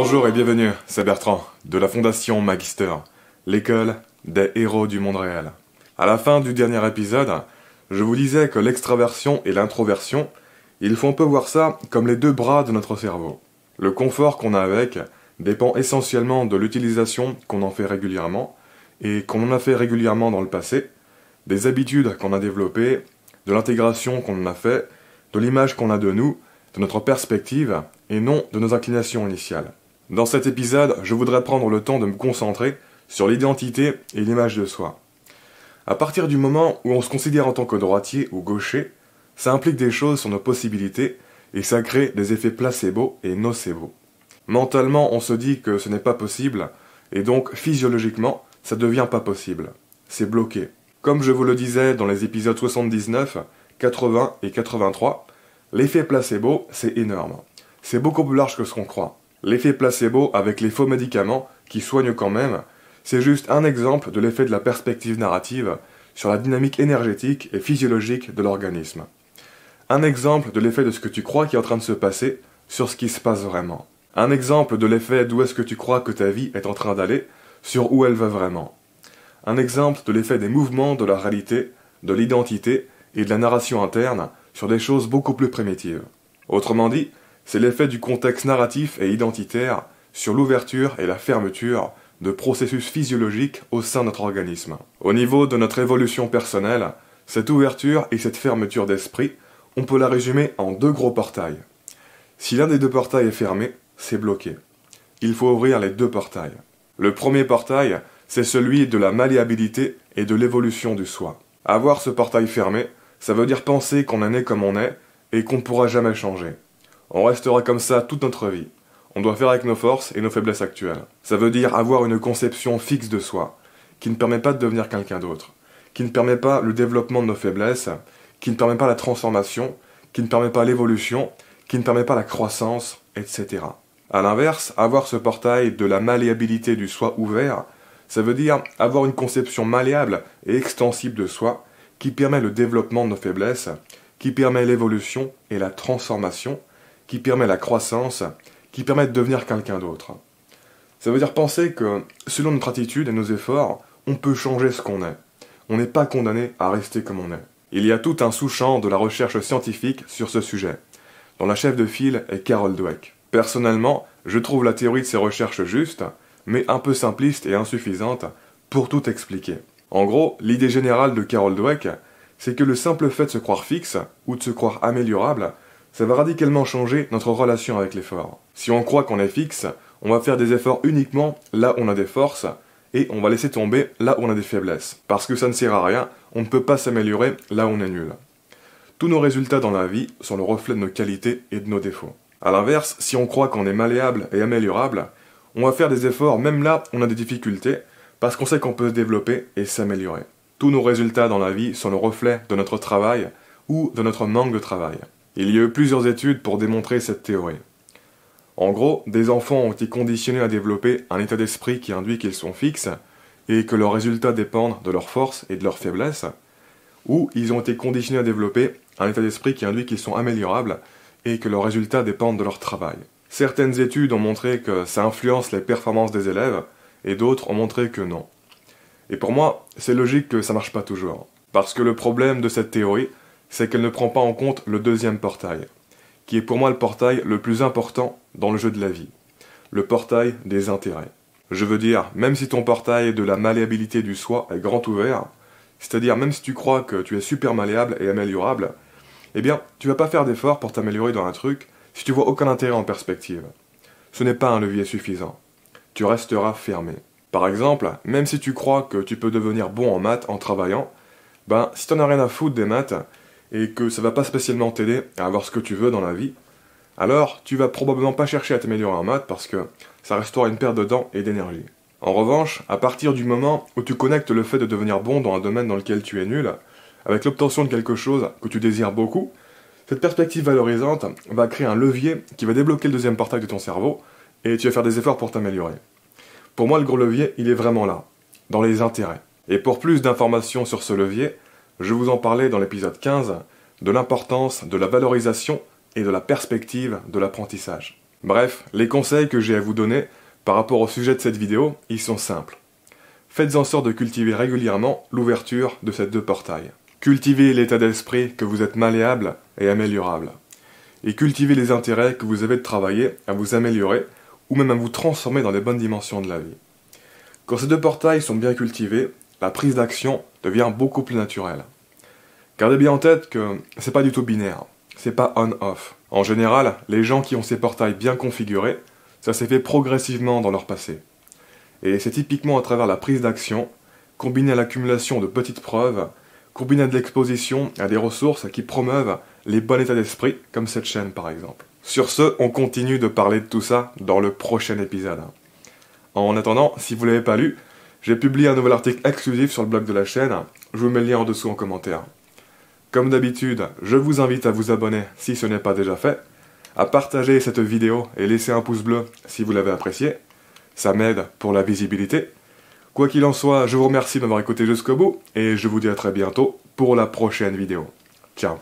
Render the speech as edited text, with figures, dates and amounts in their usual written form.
Bonjour et bienvenue, c'est Bertrand, de la Fondation Magister, l'école des héros du monde réel. À la fin du dernier épisode, je vous disais que l'extraversion et l'introversion, il faut un peu voir ça comme les deux bras de notre cerveau. Le confort qu'on a avec dépend essentiellement de l'utilisation qu'on en fait régulièrement, et qu'on en a fait régulièrement dans le passé, des habitudes qu'on a développées, de l'intégration qu'on en a fait, de l'image qu'on a de nous, de notre perspective, et non de nos inclinations initiales. Dans cet épisode, je voudrais prendre le temps de me concentrer sur l'identité et l'image de soi. À partir du moment où on se considère en tant que droitier ou gaucher, ça implique des choses sur nos possibilités et ça crée des effets placebo et nocebo. Mentalement, on se dit que ce n'est pas possible et donc physiologiquement, ça devient pas possible. C'est bloqué. Comme je vous le disais dans les épisodes 79, 80 et 83, l'effet placebo, c'est énorme. C'est beaucoup plus large que ce qu'on croit. L'effet placebo avec les faux médicaments, qui soignent quand même, c'est juste un exemple de l'effet de la perspective narrative sur la dynamique énergétique et physiologique de l'organisme. Un exemple de l'effet de ce que tu crois qui est en train de se passer sur ce qui se passe vraiment. Un exemple de l'effet d'où est-ce que tu crois que ta vie est en train d'aller sur où elle va vraiment. Un exemple de l'effet des mouvements de la réalité, de l'identité et de la narration interne sur des choses beaucoup plus primitives. Autrement dit, c'est l'effet du contexte narratif et identitaire sur l'ouverture et la fermeture de processus physiologiques au sein de notre organisme. Au niveau de notre évolution personnelle, cette ouverture et cette fermeture d'esprit, on peut la résumer en deux gros portails. Si l'un des deux portails est fermé, c'est bloqué. Il faut ouvrir les deux portails. Le premier portail, c'est celui de la malléabilité et de l'évolution du soi. Avoir ce portail fermé, ça veut dire penser qu'on est né comme on est et qu'on ne pourra jamais changer. On restera comme ça toute notre vie. On doit faire avec nos forces et nos faiblesses actuelles. Ça veut dire avoir une conception fixe de soi, qui ne permet pas de devenir quelqu'un d'autre, qui ne permet pas le développement de nos faiblesses, qui ne permet pas la transformation, qui ne permet pas l'évolution, qui ne permet pas la croissance, etc. A l'inverse, avoir ce portail de la malléabilité du soi ouvert, ça veut dire avoir une conception malléable et extensible de soi, qui permet le développement de nos faiblesses, qui permet l'évolution et la transformation, qui permet la croissance, qui permet de devenir quelqu'un d'autre. Ça veut dire penser que, selon notre attitude et nos efforts, on peut changer ce qu'on est. On n'est pas condamné à rester comme on est. Il y a tout un sous-champ de la recherche scientifique sur ce sujet, dont la chef de file est Carol Dweck. Personnellement, je trouve la théorie de ces recherches juste, mais un peu simpliste et insuffisante pour tout expliquer. En gros, l'idée générale de Carol Dweck, c'est que le simple fait de se croire fixe, ou de se croire améliorable, ça va radicalement changer notre relation avec l'effort. Si on croit qu'on est fixe, on va faire des efforts uniquement là où on a des forces, et on va laisser tomber là où on a des faiblesses. Parce que ça ne sert à rien, on ne peut pas s'améliorer là où on est nul. Tous nos résultats dans la vie sont le reflet de nos qualités et de nos défauts. A l'inverse, si on croit qu'on est malléable et améliorable, on va faire des efforts même là où on a des difficultés, parce qu'on sait qu'on peut se développer et s'améliorer. Tous nos résultats dans la vie sont le reflet de notre travail ou de notre manque de travail. Il y a eu plusieurs études pour démontrer cette théorie. En gros, des enfants ont été conditionnés à développer un état d'esprit qui induit qu'ils sont fixes et que leurs résultats dépendent de leurs forces et de leurs faiblesses, ou ils ont été conditionnés à développer un état d'esprit qui induit qu'ils sont améliorables et que leurs résultats dépendent de leur travail. Certaines études ont montré que ça influence les performances des élèves et d'autres ont montré que non. Et pour moi, c'est logique que ça marche pas toujours. Parce que le problème de cette théorie, c'est qu'elle ne prend pas en compte le deuxième portail, qui est pour moi le portail le plus important dans le jeu de la vie, le portail des intérêts. Je veux dire, même si ton portail de la malléabilité du soi est grand ouvert, c'est-à-dire même si tu crois que tu es super malléable et améliorable, eh bien, tu vas pas faire d'effort pour t'améliorer dans un truc si tu vois aucun intérêt en perspective. Ce n'est pas un levier suffisant. Tu resteras fermé. Par exemple, même si tu crois que tu peux devenir bon en maths en travaillant, si t'en as rien à foutre des maths, et que ça va pas spécialement t'aider à avoir ce que tu veux dans la vie, alors tu vas probablement pas chercher à t'améliorer en maths parce que ça restera une perte de temps et d'énergie. En revanche, à partir du moment où tu connectes le fait de devenir bon dans un domaine dans lequel tu es nul, avec l'obtention de quelque chose que tu désires beaucoup, cette perspective valorisante va créer un levier qui va débloquer le deuxième portail de ton cerveau et tu vas faire des efforts pour t'améliorer. Pour moi, le gros levier, il est vraiment là, dans les intérêts. Et pour plus d'informations sur ce levier, je vous en parlais dans l'épisode 15 de l'importance de la valorisation et de la perspective de l'apprentissage. Bref, les conseils que j'ai à vous donner par rapport au sujet de cette vidéo, ils sont simples. Faites en sorte de cultiver régulièrement l'ouverture de ces deux portails. Cultivez l'état d'esprit que vous êtes malléable et améliorable. Et cultivez les intérêts que vous avez de travailler à vous améliorer ou même à vous transformer dans les bonnes dimensions de la vie. Quand ces deux portails sont bien cultivés, la prise d'action devient beaucoup plus naturelle. Gardez bien en tête que c'est pas du tout binaire, c'est pas on-off. En général, les gens qui ont ces portails bien configurés, ça s'est fait progressivement dans leur passé. Et c'est typiquement à travers la prise d'action, combinée à l'accumulation de petites preuves, combinée à de l'exposition à des ressources qui promeuvent les bons états d'esprit, comme cette chaîne par exemple. Sur ce, on continue de parler de tout ça dans le prochain épisode. En attendant, si vous ne l'avez pas lu, j'ai publié un nouvel article exclusif sur le blog de la chaîne, je vous mets le lien en dessous en commentaire. Comme d'habitude, je vous invite à vous abonner si ce n'est pas déjà fait, à partager cette vidéo et laisser un pouce bleu si vous l'avez apprécié, ça m'aide pour la visibilité. Quoi qu'il en soit, je vous remercie de m'avoir écouté jusqu'au bout, et je vous dis à très bientôt pour la prochaine vidéo. Ciao.